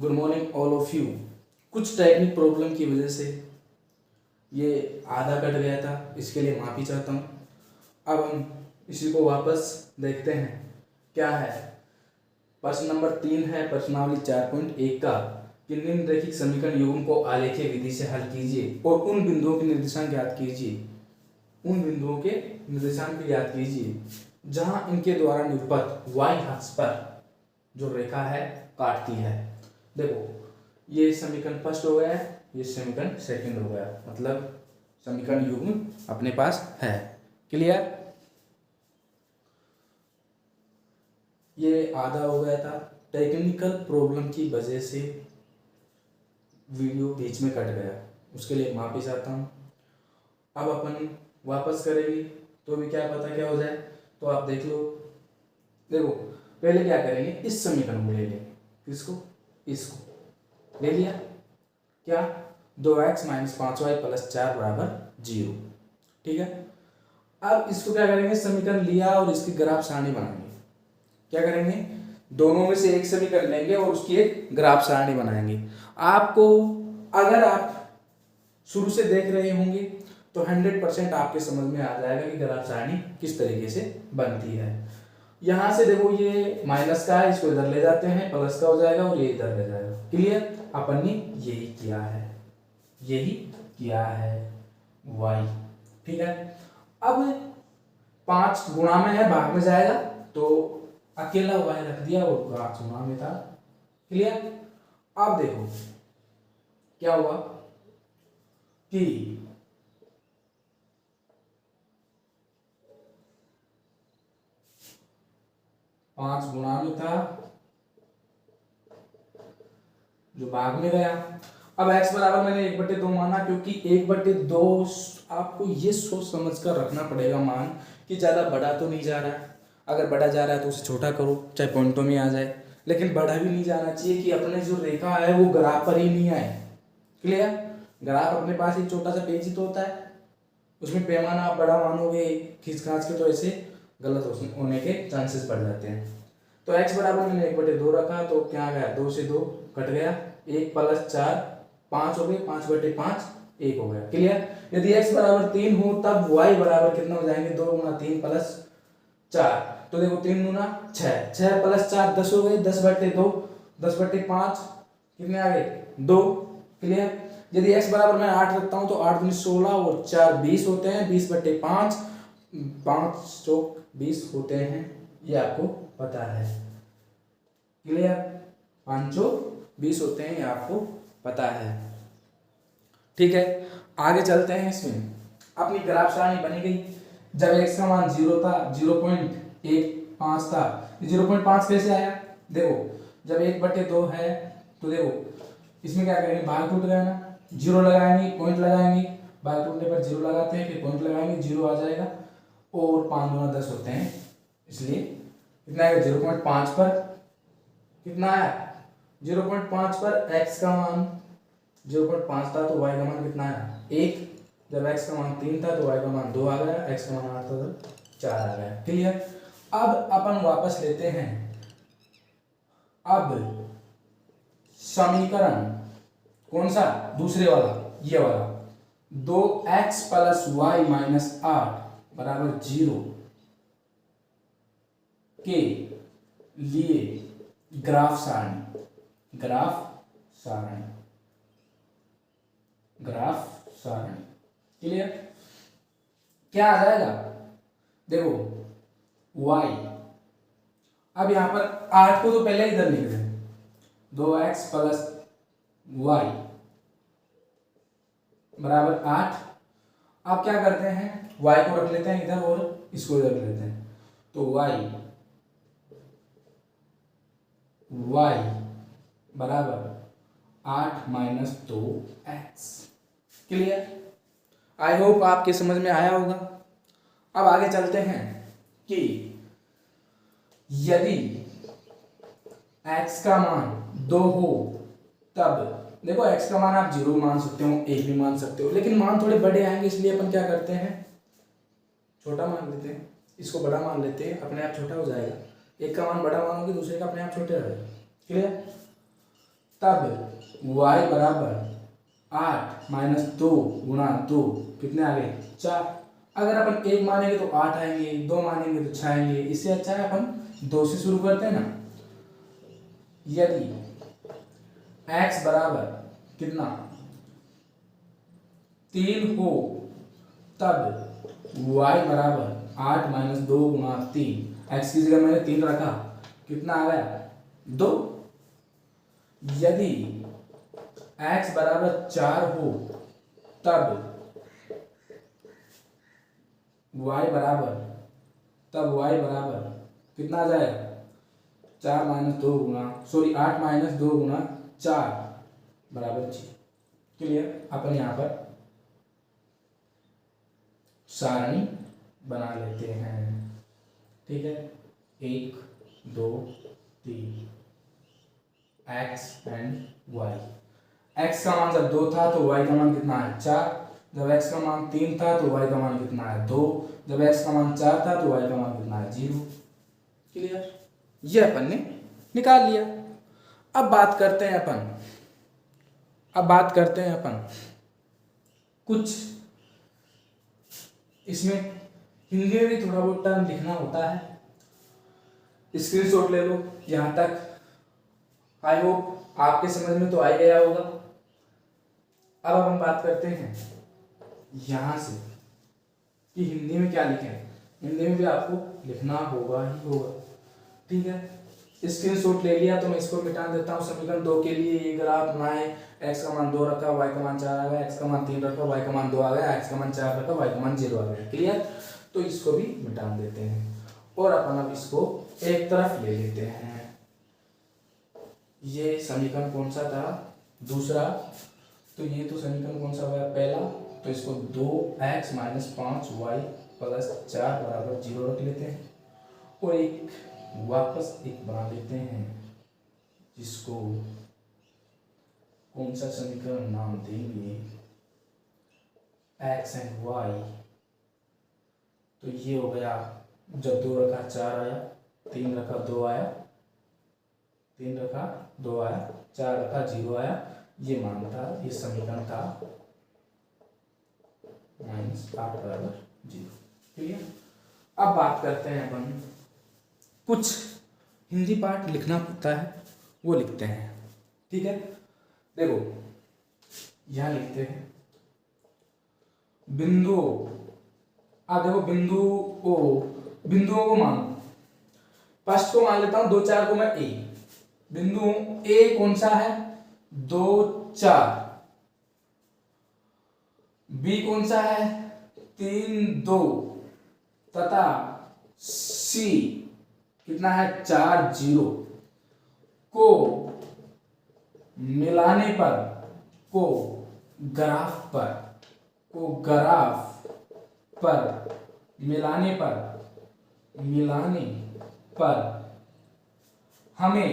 Good morning all of you. कुछ technique problem की वजह से ये आधा कट गया था, इसके लिए माफ़ी चाहता हूँ। अब हम इसी को वापस देखते हैं क्या है। प्रश्न नंबर 3 है प्रश्नावली 4.1 का कि निम्नलिखित समीकरण युग्म को आलेखीय विधि से हल कीजिए और उन बिंदुओं के निर्देशांक ज्ञात कीजिए। उन बिंदुओं के निर्देशांक ज्ञात कीजिए जहां इनके द्वारा निरूपित y अक्ष पर जो रेखा है काटती है। देखो ये समीकरण फर्स्ट हो गया है, ये समीकरण सेकंड हो गया, मतलब समीकरण युग्म अपने पास है। क्लियर? ये आधा हो गया था, टेक्निकल प्रॉब्लम की वजह से वीडियो बीच में कट गया, उसके लिए माफी चाहता हूँ। अब अपन वापस करेंगे तो भी क्या पता क्या हो जाए, तो आप देख लो। देखो पहले क्या करेंगे, इस समीकरण को ले लेंगे। किसको? इसको ले लिया। क्या? 2x - 5y + 4 = 0। ठीक है। अब इसको क्या करेंगे, समीकरण लिया और इसकी ग्राफ सारणी बनाएंगे। क्या करेंगे, दोनों में से एक समीकरण लेंगे और उसकी एक ग्राफ सारणी बनाएंगे। आपको अगर आप शुरू से देख रहे होंगे तो 100% आपके समझ में आ जाएगा कि ग्राफ सारणी किस तरीके से बनती है। यहां से देखो ये माइनस का है, इसको इधर ले जाते हैं, प्लस का हो जाएगा और ये इधर ले जाएगा। क्लियर? अपन ने यही किया है, यही किया है y। ठीक है। अब 5 गुणा में है, भाग में जाएगा तो अकेला y रख दिया, वो 5 गुणा में था। क्लियर? अब देखो क्या हुआ कि 5 गुणा में था जो भाग में गया। अब x बराबर मैंने 1/2 माना, क्योंकि 1/2 आपको ये सोच समझ कर रखना पड़ेगा मान कि ज़्यादा बड़ा तो नहीं जा रहा है। अगर बड़ा जा रहा है तो उसे छोटा करो, चाहे पॉइंटों में आ जाए, लेकिन बड़ा भी नहीं जाना चाहिए कि अपने जो रेखा है वो ग्राफ पर ही नहीं आए। क्लियर? ग्राफ अपने पास एक छोटा सा पेज ही तो होता है, उसमें पैमाना आप बड़ा मानोगे खींच खांच के तो ऐसे गलत होने के चांसेस बढ़ जाते हैं। तो x बराबर मैंने 1/2 रखा, तो क्या आ गया, 2 से 2 कट गया, 1 + 4 5 हो गए, 5/5 1 हो गया। क्लियर? यदि x बराबर 3 हो तब y बराबर कितना हो जाएंगे, 2 × 3 + 4। तो देखो 3 × 6, 6 + 4 10 हो गए, 10/2 10/5 कितने आ गए, 2। क्लियर? यदि x बराबर मैं 8 रखता हूं तो 8 × 16 और 4 20 होते हैं, 20/5 5 चौक 20 होते हैं, ये आपको पता है। क्लियर? 5 चौक 20 होते हैं, ये आपको पता है। ठीक है, आगे चलते हैं। इसमें अपनी ग्राफ सारणी बनी गई। जब x का मान 0 था, 0.15 था, 0.5 कैसे आया? देखो जब 1/2 है तो देखो इसमें क्या करेंगे, भाग टूट गया ना, 0 लगाएंगे, पॉइंट लगाएंगे, भाग टूटने पर 0 लगाते हैं, फिर पॉइंट लगाएंगे, 0 आ जाएगा और 5 × 10 होते हैं, इसलिए कितना आएगा, 0.5 पर कितना आया, 0.5 पर x का मान 0.5 था तो y का मान कितना आया, 1। जब x का मान 3 था तो y का मान 2 आ गया, x का मान 8 था तो 4 आ गया। क्लियर? अब अपन वापस लेते हैं। अब समीकरण कौन सा, दूसरे वाला, ये वाला, 2x + y - 8 = 0 के लिए ग्राफ सारणी, ग्राफ सारणी। क्लियर? क्या आ जाएगा, देखो y, अब यहां पर 8 को तो पहले इधर लिख रहे हैं, 2x + y = 8। अब क्या करते हैं, y को रख लेते हैं इधर और इसको इधर रख लेते हैं, तो y बराबर 8 - 2x। क्लियर? आई होप आपके समझ में आया होगा। अब आगे चलते हैं कि यदि x का मान 2 हो तब देखो x का मान आप 0 मान सकते हो, 1 भी मान सकते हो, लेकिन मान थोड़े बड़े आएंगे, इसलिए अपन क्या करते हैं, छोटा मान लेते हैं, इसको बड़ा मान लेते हैं, अपने आप छोटा हो जाएगा। एक का मान बड़ा मानोगे, दूसरे का अपने आप छोटे हो जाएगा। क्लियर? तब y बराबर 8 माइनस 2 गुणा 2 कितने आ गए 4। अगर अपन 1 मानेंगे तो 8 आएंगे, 2 मानेंगे तो 6 आएंगे। इससे अच्छा है अपन 2 से शुरू करते हैं ना। यदि x बराबर कितना 3 हो तब y बराबर 8 माइनस 2 गुणा 3, x की जगह मैंने 3 रखा, कितना आ गया 2। यदि x बराबर 4 हो तब y बराबर कितना आ जाएगा 4 माइनस 2 गुणा 8 माइनस 2 गुणा 4 बराबर 6। क्लियर। अपन यहाँ पर सारणी बना लेते हैं। ठीक है, 1 2 3 x एंड y। x का मान जब 2 था तो y का मान कितना है 4। जब x का मान 3 था तो y का मान कितना है 2। जब x का मान 4 था तो y का मान कितना है 0। क्लियर। ये अपन ने निकाल लिया। अब बात करते हैं अपन कुछ इसमें हिंदी में भी थोड़ा बहुत टर्म लिखना होता है। स्क्रीनशॉट ले लो यहाँ तक। आई होप आपके समझ में तो आ ही गया होगा। अब हम बात करते हैं यहाँ से कि हिंदी में क्या लिखे हैं। हिंदी में भी आपको लिखना होगा ही होगा। ठीक है, स्क्रीनशॉट ले लिया तो मैं इसको मिटा देता हूँ। समीकरण 2 के लिए ये ग्राफ बनाए। x का मान 2 रखा, y का मान 4 आ गया, x का मान 3 रखा, y का मान 2 आ गया, x का मान 4 रखा, y का मान 0 आ गया। क्लियर। तो इसको भी मिटा देते हैं और अपन अब इसको एक तरफ ले लेते हैं। ये समीकरण कौन सा था दूसरा, तो ये तो समीकरण कौन सा हुआ पहला। तो इसको 2x माइनस 5y प्लस 4 बराबर 0 रख लेते हैं और एक वापस एक बना लेते हैं जिसको कौन सा समीकरण नाम देंगे x एंड y। तो ये हो गया, जब 2 रखा 4 आया, 3 रखा 2 आया, 3 रखा 2 आया, 4 रखा 0 आया। ये मान था, ये समीकरण था -8 बराबर 0। ठीक है। अब बात करते हैं अपन कुछ हिंदी पाठ लिखना पड़ता है वो लिखते हैं। ठीक है, देखो यहां लिखते हैं बिंदु। आप देखो बिंदुओं को मान, फर्स्ट को मान लेता हूं 2 4 को मैं ए। बिंदु ए कौन सा है 2 4। बी कौन सा है 3 2 तथा सी कितना है 4 0 को मिलाने पर मिलाने पर हमें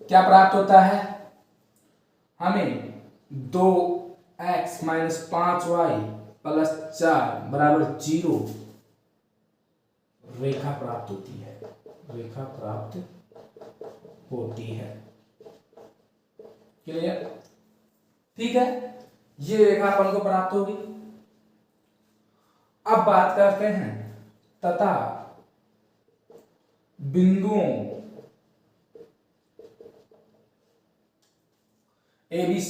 क्या प्राप्त होता है। हमें 2x माइनस 5y प्लस 4 बराबर 0 रेखा प्राप्त होती है। क्लियर। ठीक है, ये रेखा अपन को प्राप्त होगी। अब बात करते हैं तथा बिंदुओं ए बी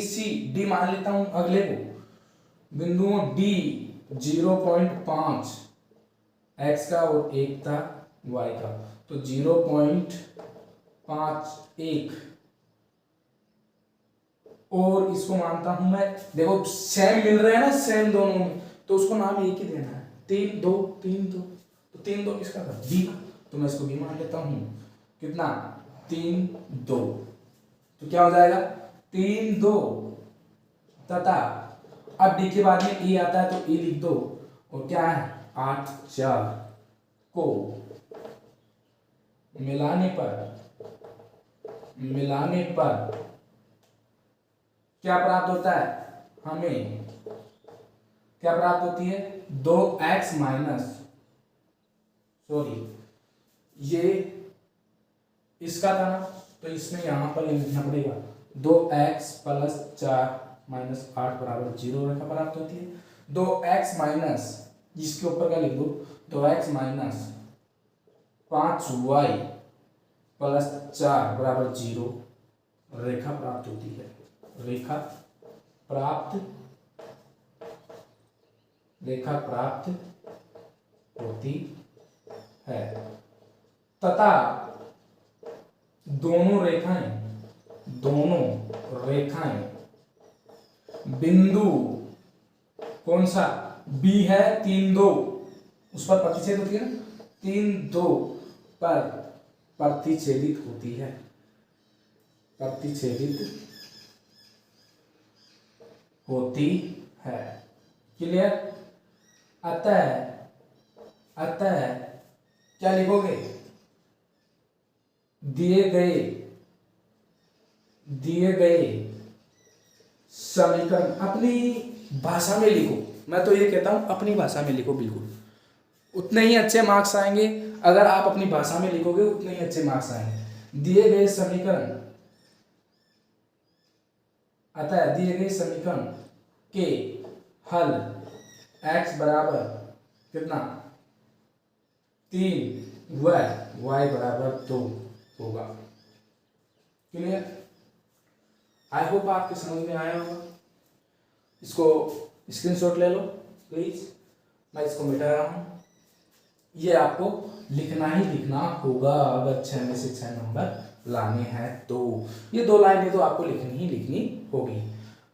सी डी मान लेता हूं अगले को। बिंदुओं डी 0.5 x का और 1 था y का, तो 0.51 और इसको मानता हूं मैं। देखो सेम मिल रहे हैं ना, सेम दोनों में, तो उसको नाम एक ही देना है। 3 2 3 2, तो 3 2 किसका था बी का, तो मैं इसको बी मान लेता हूं। कितना 3 2, तो क्या हो जाएगा 3 2 तथा अब डी के बाद में ई आता है तो ई लिख दो और क्या है 8 4 को मिलाने पर क्या प्राप्त होता है। हमें क्या प्राप्त होती है 2x माइनस, सॉरी ये इसका था ना, तो इसमें यहाँ पर लिखना पड़ेगा 2x प्लस 4 माइनस 8 बराबर 0 रेखा प्राप्त होती है। 2x माइनस, इसके ऊपर का लिख दो, 2x माइनस 5y प्लस 4 बराबर 0 रेखा प्राप्त होती है। रेखा प्राप्त होती है तथा दोनों रेखाएं बिंदु कौन सा B है 3 2, उस पर प्रतिच्छेद होती है ना, 3 2 पर प्रतिच्छेदित होती है, क्लियर। अतः क्या लिखोगे, दिए गए समीकरण अपनी भाषा में लिखो। मैं तो ये कहता हूं अपनी भाषा में लिखो, बिल्कुल उतने ही अच्छे मार्क्स आएंगे। अगर आप अपनी भाषा में लिखोगे उतने ही अच्छे मार्क्स आएंगे। दिए गए समीकरण के हल x बराबर कितना 3 व y बराबर 2 होगा। क्लियर। आई होप आपके समझ में आया होगा। इसको स्क्रीनशॉट ले लो प्लीज, मैं इसको मिटा रहा हूं। ये आपको लिखना ही लिखना होगा अगर 6 में से 6 नंबर लाने हैं तो। ये 2 लाइनें तो आपको लिखनी ही लिखनी होगी।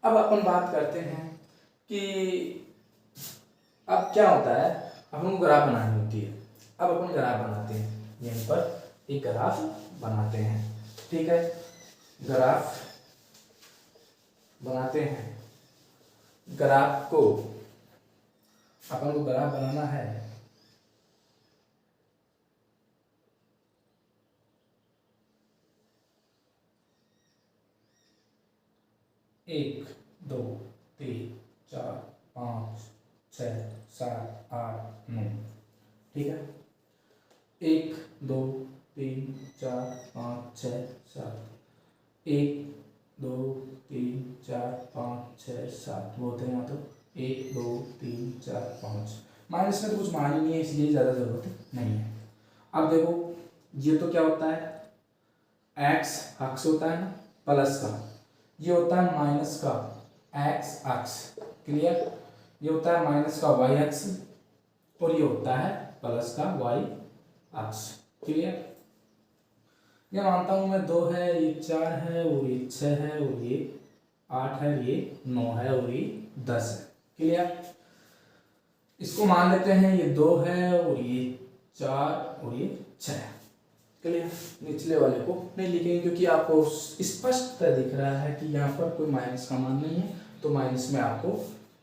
अब अपन बात करते हैं कि अब क्या होता है, अपन को ग्राफ बनानी होती है। अब अपन ग्राफ बनाते हैं, यहीं पर एक ग्राफ बनाते हैं, ठीक है। ग्राफ बनाते हैं। ग्राफ को अपन को ग्राफ बनाना है। एक 2 3 4 5 6 7 8 9, ठीक है। 1 2 3 4 5 6 7, 1 2 3 4 5 6 7 बहुत है यहाँ तो 1 2 3 4 5। माइनस में तो कुछ मान ही नहीं है, इसलिए ज़्यादा जरूरत नहीं है। अब देखो ये तो क्या होता है, x अक्ष होता है ना प्लस का, ये होता है माइनस का x अक्ष, क्लियर। ये होता है माइनस का y अक्ष और ये होता है प्लस का y अक्ष, क्लियर। ये मानता हूं मैं 2 है, ये 4 है और ये 6 है और ये 8 है, ये 9 है और ये 10 है, क्लियर। इसको मान लेते हैं ये 2 है और ये 4 और ये 6 है, क्लियर। निचले वाले को नहीं लिखेंगे क्योंकि आपको स्पष्ट दिख रहा है कि यहाँ पर कोई माइनस का मान नहीं है, तो माइनस में आपको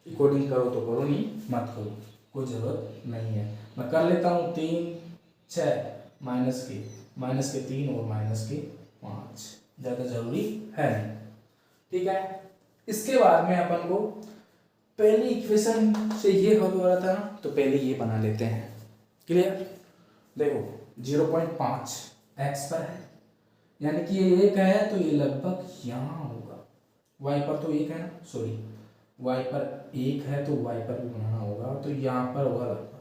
कोडिंग करो तो करो, नहीं मत करो, कोई जरूरत नहीं है। मैं कर लेता हूँ 3 6 माइनस के 3 और माइनस के 5, ज़्यादा जरूरी है नहीं, ठीक है। इसके बाद में अपन को पहली इक्वेशन से ये हल हो रहा था ना, तो पहले ये बना लेते हैं, क्लियर। देखो 0.5 x पर है, यानी कि ये 1 है तो ये लगभग यहाँ होगा। y पर तो 1 है ना, सॉरी y पर 1 है तो y पर भी बनाना होगा, तो यहाँ पर होगा लगभग,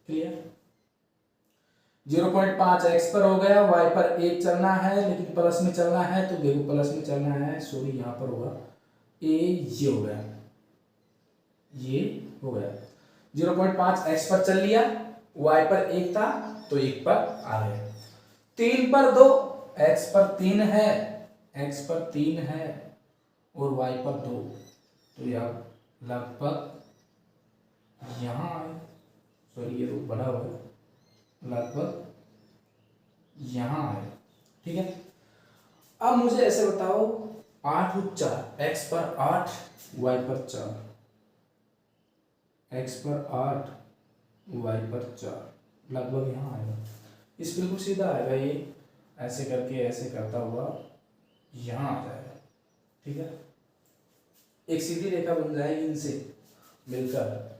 क्लियर। 0.5 x पर हो गया, y पर 1 चलना है लेकिन प्लस में चलना है, तो देखो प्लस में चलना है, सॉरी यहाँ पर होगा ये हो गया, ये हो गया। 0.5 x पर चल लिया, y पर 1 था तो 1 पर आ गया। 3 पर 2, x पर 3 है, x पर 3 है और y पर 2, तो यह लगभग यहाँ आए, सॉरी ये तो बड़ा हो गया, लगभग यहाँ आए, ठीक है। अब मुझे ऐसे बताओ 8 और 4, x पर 8 y पर 4, x पर 8 y पर 4, लगभग यहाँ आएगा। इस बिल्कुल सीधा आएगा, ये ऐसे करके ऐसे करता हुआ यहाँ आ जाएगा, ठीक है। एक सीधी रेखा बन जाएगी इनसे मिलकर,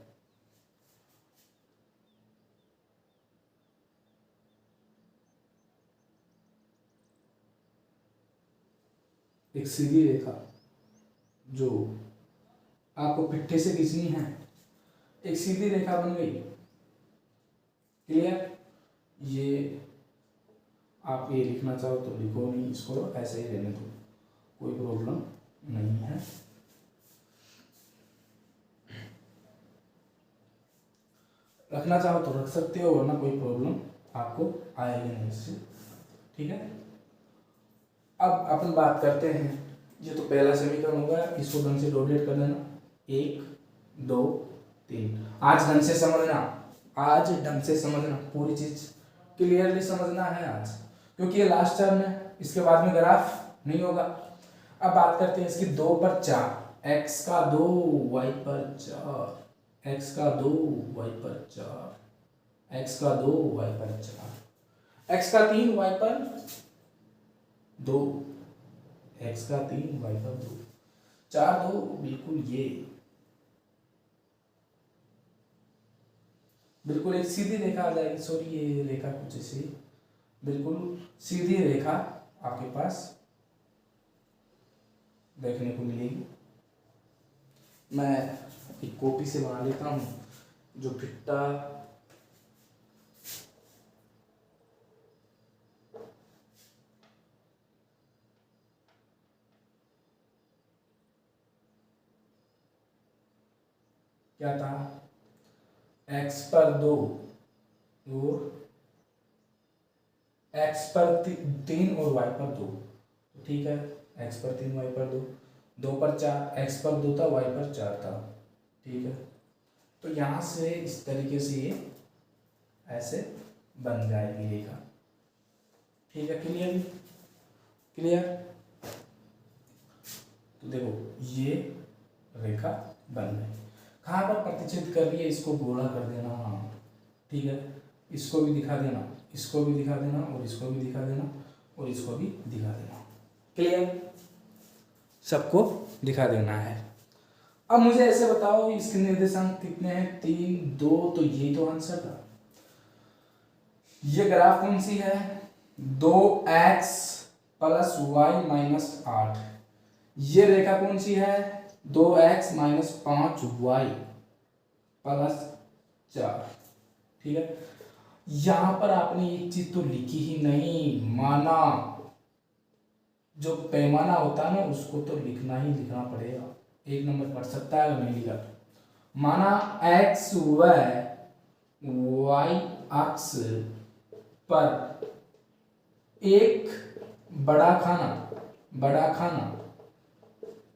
एक सीधी रेखा जो आपको पिट्ठे से खींचनी है, एक सीधी रेखा बन गई। क्लियर? ये आप ये लिखना चाहो तो लिखो, नहीं इसको ऐसे ही रहने दो, कोई प्रॉब्लम नहीं है। रखना चाहो तो रख सकते हो, वरना कोई प्रॉब्लम आपको आएगी नहीं इससे। ठीक है, अब अपन बात करते हैं। ये तो पहला समीकरण होगा, इसको ढंग से डॉटेड कर देना, 1 2 3। आज ढंग से समझना, आज ढंग से समझना, पूरी चीज क्लियरली समझना है आज, क्योंकि ये लास्ट टर्म है, इसके बाद में ग्राफ नहीं होगा। अब बात करते हैं इसकी 2 पर 4, x का 2 y पर 4, x का 2 y पर 4, x का 2 y पर 4, x का 3 y पर 2, x का 3 y पर 2, 4 2 बिल्कुल ये बिल्कुल एक सीधी रेखा आ जाएगी। सॉरी, ये रेखा कुछ ऐसी बिल्कुल सीधी रेखा आपके पास देखने को मिलेगी। मैं एक कॉपी से बना लेता हूँ जो फिट्टा क्या था, x पर 2 और x पर 3 और y पर 2। ठीक है, x पर 3 y पर 2, 2 पर 4, x पर 2 था y पर 4 था। ठीक है, तो यहाँ से इस तरीके से ये ऐसे बन जाएगी रेखा। ठीक है, क्लियर? क्लियर? तो देखो ये रेखा बन गई। कहाँ पर प्रतिच्छेद कर रही है, इसको गोला कर देना। ठीक है, इसको भी दिखा देना, इसको भी दिखा देना, और इसको भी दिखा देना, और इसको भी दिखा देना। क्लियर? सबको दिखा देना है। अब मुझे ऐसे बताओ इसके निर्देशांक कितने हैं, 3 2, तो ये तो आंसर था। ये ग्राफ कौन सी है, 2x प्लस वाई माइनस 8। ये रेखा कौन सी है, 2x माइनस 5y प्लस 4। ठीक है, यहां पर आपने एक चीज तो लिखी ही नहीं, माना। जो पैमाना होता है ना, उसको तो लिखना ही लिखना पड़ेगा। 1 नंबर पढ़ सकता है अगर नहीं लिखा तो। माना x y अक्ष पर एक बड़ा खाना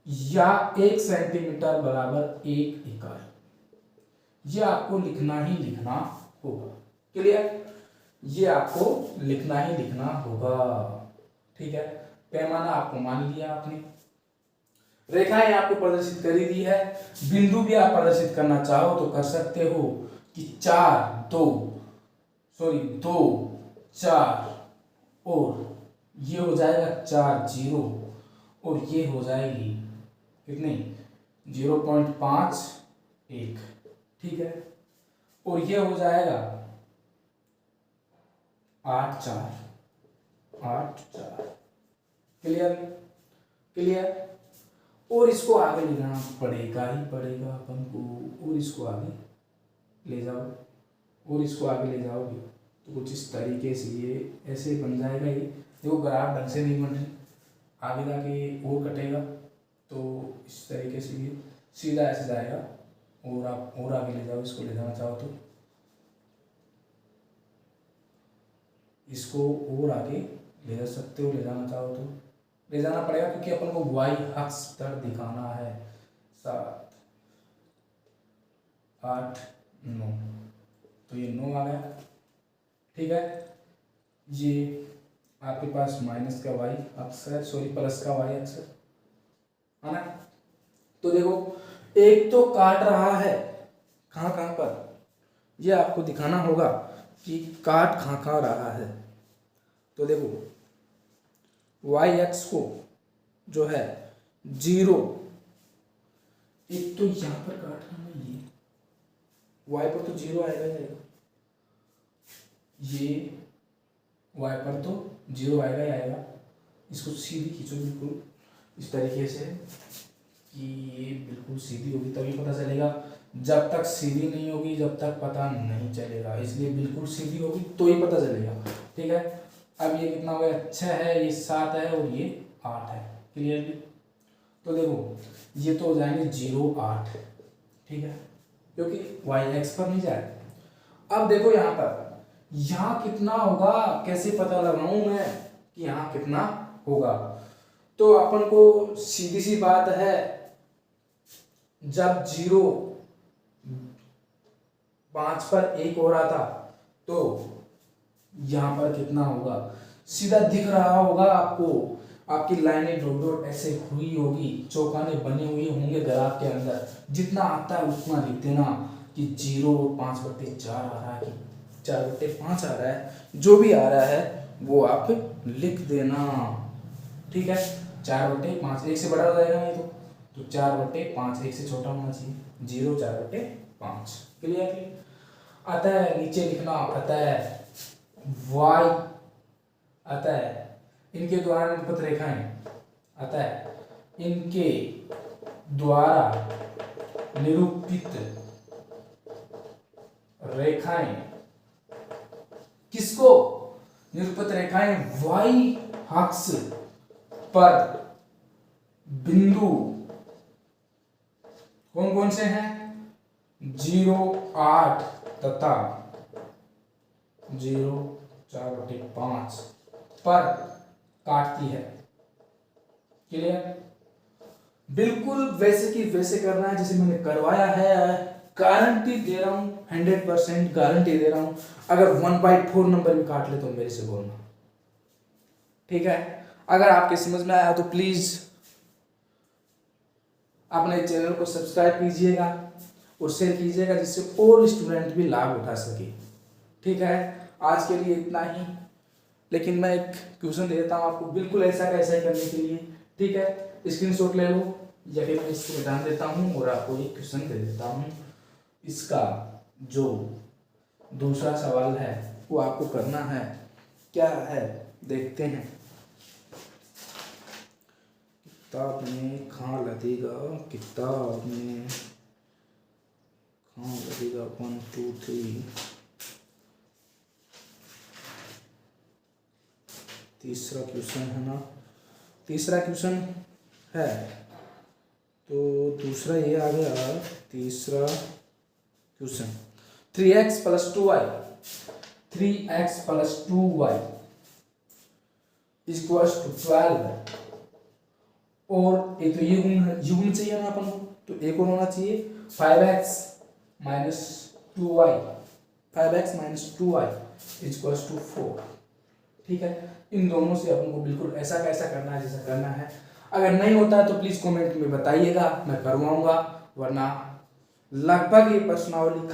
या 1 सेंटीमीटर बराबर 1 इकाई, ये आपको लिखना ही लिखना होगा। क्लियर? ये आपको लिखना ही लिखना होगा। ठीक है, पैमाना आपको मान लिया आपने, रेखाएं आपको प्रदर्शित कर ही दी है, बिंदु भी आप प्रदर्शित करना चाहो तो कर सकते हो कि 2 4 और ये हो जाएगा 4 0, और ये हो जाएगी कितनी, 0.51। ठीक है, और ये हो जाएगा 8 4। क्लियर? क्लियर? और इसको आगे ले जाना पड़ेगा ही पड़ेगा अपन को, और इसको आगे ले जाओ, और इसको आगे ले जाओगे तो कुछ इस तरीके से ये ऐसे बन जाएगा। ये देखो ग्राफ ढंग से नहीं बन रही, आगे जाके और कटेगा, तो इस तरीके से ये सीधा ऐसे जाएगा, और आप और आगे ले जाओ, इसको ले जाना चाहो तो इसको और आगे ले जा सकते हो, ले जाना चाहो तो ले जाना पड़ेगा, क्योंकि अपन को y अक्ष पर दिखाना है। 7 8 9, तो ये 9 आ गया। ठीक है, ये आपके पास माइनस का y अक्ष है, सॉरी प्लस का y अक्ष है ना। तो देखो एक तो काट रहा है, कहाँ कहाँ पर, ये आपको दिखाना होगा कि काट कहाँ कहाँ रहा है। तो देखो y एक्स को जो है 0, एक तो यहाँ पर काटना है, ये y पर तो 0 आएगा जाएगा, ये y पर तो 0 आएगा ही आएगा। इसको सीधी खींचो बिल्कुल, इस तरीके से कि ये बिल्कुल सीधी होगी तभी पता चलेगा, जब तक सीधी नहीं होगी जब तक पता नहीं चलेगा, इसलिए बिल्कुल सीधी होगी तो ही पता चलेगा। ठीक है, अब ये कितना हो गया, 6 है, ये 7 है और ये 8 है। क्लियरली, तो देखो ये तो हो जाएंगे 0 8, ठीक है, क्योंकि y एक्स पर नहीं जाए। अब देखो यहाँ पर, यहाँ कितना होगा कैसे पता लगाऊं मैं कि यहाँ कितना होगा, तो अपन को सीधी सी बात है, जब 0 5 पर 1 हो रहा था तो यहाँ पर कितना होगा, सीधा दिख रहा होगा आपको, आपकी लाइनें डॉट डॉट ऐसे हुई होगी, चौकाने बने हुए होंगे ग्राफ के अंदर, जितना आता है उतना लिख देना कि 0 5/4 आ रहा है कि 4/5 आ रहा है, जो भी आ रहा है वो आप लिख देना। ठीक है, 4/5 1 से बड़ा हो जाएगा नहीं तो 4/5 1 से छोटा होना चाहिए, 0 4/5। क्लियर, अतः नीचे लिखना, अतः y अतः इनके द्वारा निरूपित रेखाएं, अतः इनके द्वारा निरूपित रेखाएं, किसको निरूपित रेखाएं, y अक्ष पर बिंदु कौन कौन से हैं, 0 8 तथा 0 4/5 पर काटती है। क्लियर, बिल्कुल वैसे की वैसे करना है जैसे मैंने करवाया है, गारंटी दे रहा हूं, 100% गारंटी दे रहा हूं। अगर 1/4 नंबर भी काट ले तो मेरे से बोलना। ठीक है, अगर आपके समझ में आया तो प्लीज अपने चैनल को सब्सक्राइब कीजिएगा और शेयर कीजिएगा, जिससे और स्टूडेंट भी लाभ उठा सके। ठीक है, आज के लिए इतना ही, लेकिन मैं एक क्वेश्चन दे देता हूँ आपको, बिल्कुल ऐसा कैसा ही करने के लिए। ठीक है, स्क्रीनशॉट ले लो या फिर मैं इसको मिटा देता हूँ और आपको एक क्वेश्चन दे देता हूँ। इसका जो दूसरा सवाल है वो आपको करना है, क्या है देखते हैं। किताब में कहाँ लगेगा, किताब में कहाँ लगेगा, 1 2 3, तीसरा क्वेश्चन है ना, तीसरा क्वेश्चन है, तो दूसरा ये आ गया, तीसरा question 3x + 2y, 3x + 2y = 12, और एक तो ये गुण चाहिए ना अपन को, तो एक और होना चाहिए 5x - 2y, 5x - 2y = 4। ठीक है, इन दोनों से अपन को बिल्कुल ऐसा कैसा करना है जैसा करना है। अगर नहीं होता है तो प्लीज कमेंट में बताइएगा, मैं करवाऊंगा, वरना लगभग ये प्रश्नावली